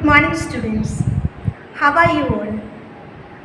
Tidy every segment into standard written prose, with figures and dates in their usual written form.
Good morning, students. How are you all?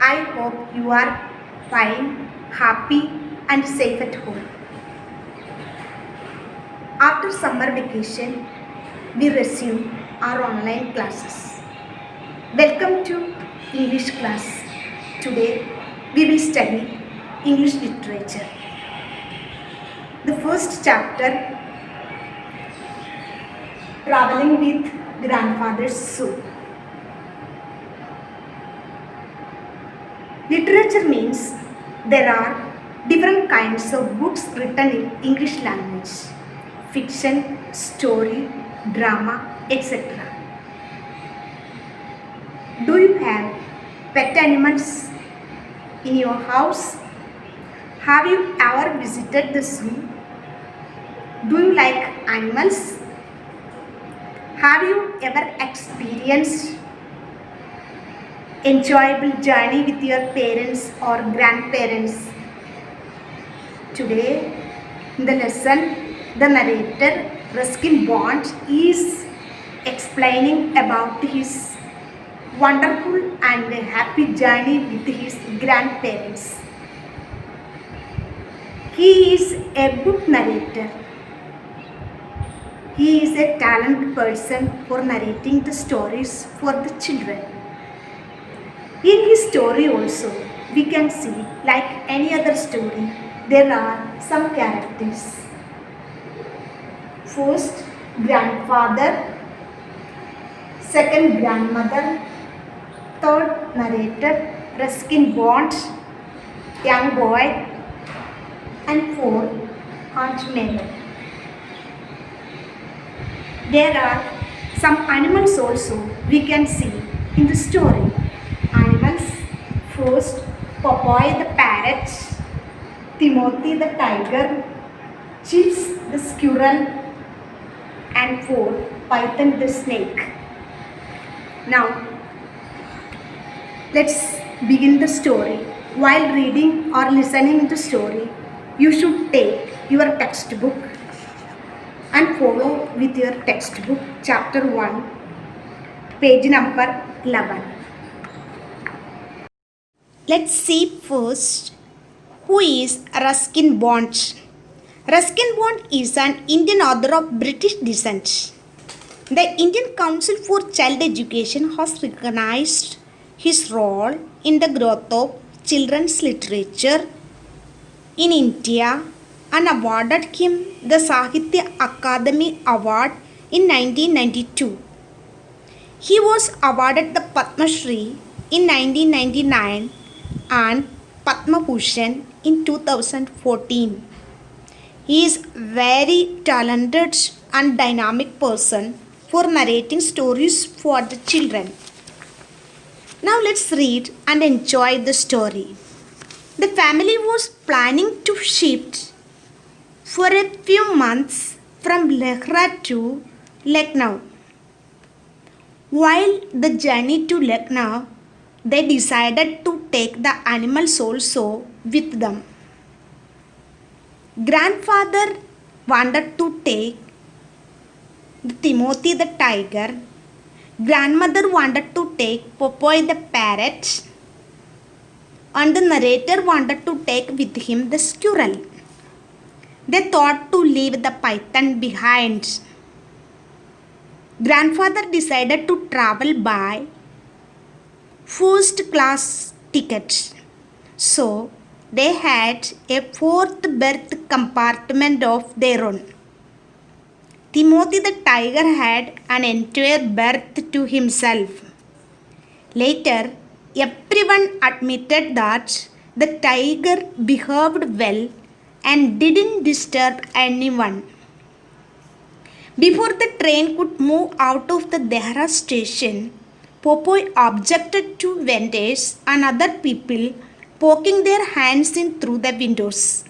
I hope you are fine, happy, and safe at home. After summer vacation, we resume our online classes. Welcome to English class. Today, we will study English literature. The first chapter, Traveling with Grandfather's Soup. Literature means there are different kinds of books written in English language. Fiction, story, drama, etc. Do you have pet animals in your house? Have you ever visited the zoo? Do you like animals? Have you ever experienced enjoyable journey with your parents or grandparents? Today, in the lesson, the narrator Ruskin Bond is explaining about his wonderful and happy journey with his grandparents. He is a good narrator. He is a talented person for narrating the stories for the children. In his story also, we can see, like any other story, there are some characters. First, grandfather, second, grandmother, third, narrator, Ruskin Bond, young boy, and fourth, Aunt Mabel. There are some animals also we can see in the story. Animals, first, Popeye the parrot, Timothy the tiger, Chips the squirrel, and fourth, Python the snake. Now, let's begin the story. While reading or listening to the story, you should take your textbook and follow with your textbook chapter 1, page number 11. Let's see first who is Ruskin Bond. Ruskin Bond is an Indian author of British descent. The Indian Council for Child Education has recognized his role in the growth of children's literature in India and awarded him the Sahitya Akademi Award in 1992. He was awarded the Padma Shri in 1999 and Padma Bhushan in 2014. He is very talented and dynamic person for narrating stories for the children. Now let's read and enjoy the story. The family was planning to shift for a few months from Lehra to Lucknow. While the journey to Lucknow, they decided to take the animals also with them. Grandfather wanted to take Timothy the tiger. Grandmother wanted to take Popeye the parrot. And the narrator wanted to take with him the squirrel. They thought to leave the python behind. Grandfather decided to travel by first class tickets. So they had a fourth berth compartment of their own. Timothy the tiger had an entire berth to himself. Later, everyone admitted that the tiger behaved well and didn't disturb anyone. Before the train could move out of the Dehra station, Popeye objected to vendors and other people poking their hands in through the windows.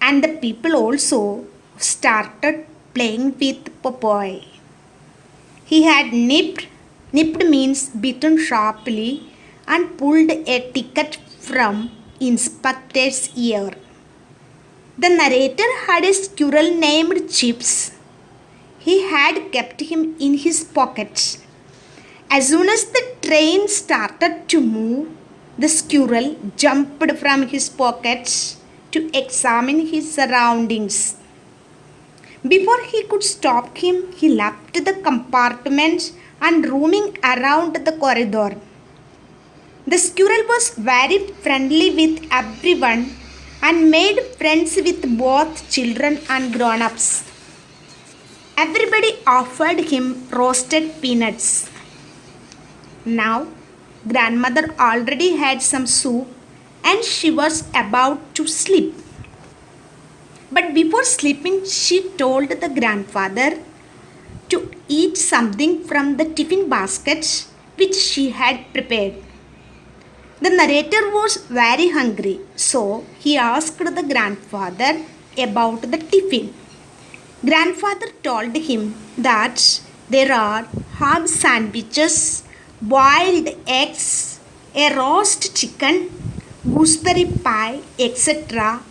And the people also started playing with Popeye. He had nipped means bitten sharply, and pulled a ticket from inspector's ear. The narrator had a squirrel named Chips. He had kept him in his pocket As soon as the train started to move, the squirrel jumped from his pockets to examine his surroundings. Before he could stop him, he left the compartment and roaming around the corridor. The squirrel was very friendly with everyone and made friends with both children and grown-ups. Everybody offered him roasted peanuts. Now, grandmother already had some soup and she was about to sleep. But before sleeping, she told the grandfather to eat something from the tiffin basket which she had prepared. The narrator was very hungry, so he asked the grandfather about the tiffin. Grandfather told him that there are ham sandwiches, boiled eggs, a roast chicken, gooseberry pie, etc.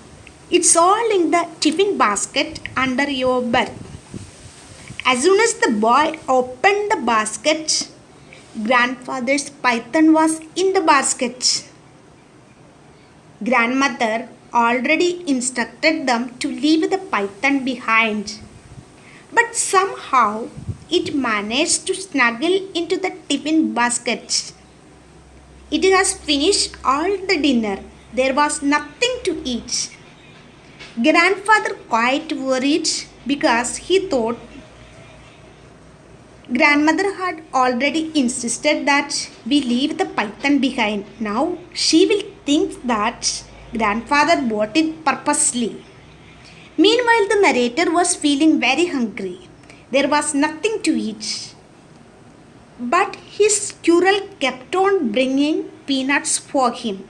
It's all in the tiffin basket under your bed. As soon as the boy opened the basket, grandfather's python was in the basket. Grandmother already instructed them to leave the python behind. But somehow it managed to snuggle into the tiffin basket. It has finished all the dinner. There was nothing to eat. Grandfather quite worried because he thought grandmother had already insisted that we leave the python behind. Now she will think that grandfather bought it purposely. Meanwhile, the narrator was feeling very hungry. There was nothing to eat. But his squirrel kept on bringing peanuts for him.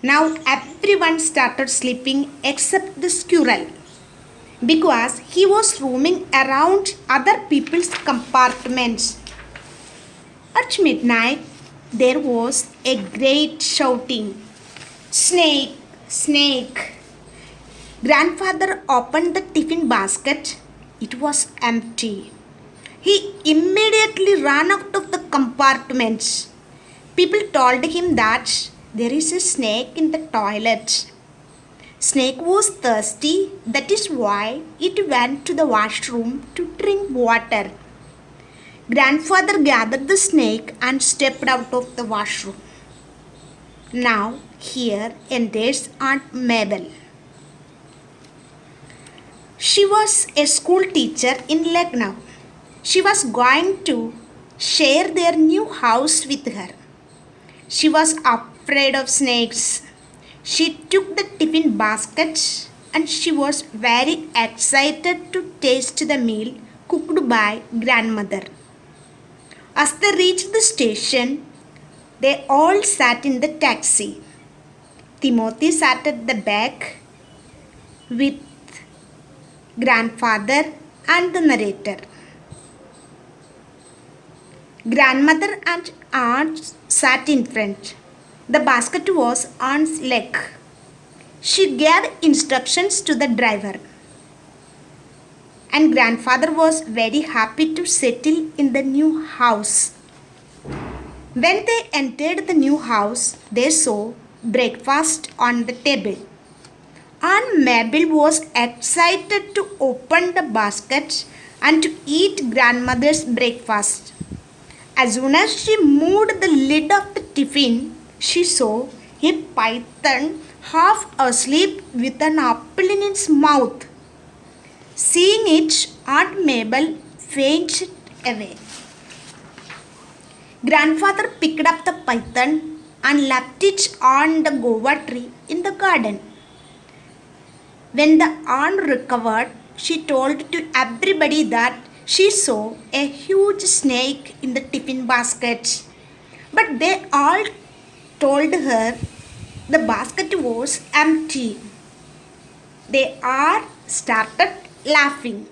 Now everyone started sleeping except the squirrel because he was roaming around other people's compartments. At midnight, there was a great shouting. Snake! Snake! Grandfather opened the tiffin basket. It was empty. He immediately ran out of the compartments. People told him that there is a snake in the toilet. Snake was thirsty, that is why it went to the washroom to drink water. Grandfather gathered the snake and stepped out of the washroom. Now here enters Aunt Mabel. She was a school teacher in Lucknow. She was going to share their new house with her. She was afraid of snakes. She took the tiffin basket and she was very excited to taste the meal cooked by grandmother. As they reached the station, they all sat in the taxi. Timothy sat at the back with grandfather and the narrator. Grandmother and aunt sat in front. The basket was aunt's leg. She gave instructions to the driver. And grandfather was very happy to settle in the new house. When they entered the new house, they saw breakfast on the table. Aunt Mabel was excited to open the basket and to eat grandmother's breakfast. As soon as she moved the lid of the tiffin, she saw a python half asleep with an apple in its mouth. Seeing it, Aunt Mabel fainted away. Grandfather picked up the python and left it on the guava tree in the garden. When the aunt recovered, she told to everybody that she saw a huge snake in the tiffin basket. But they all told her the basket was empty. They all started laughing.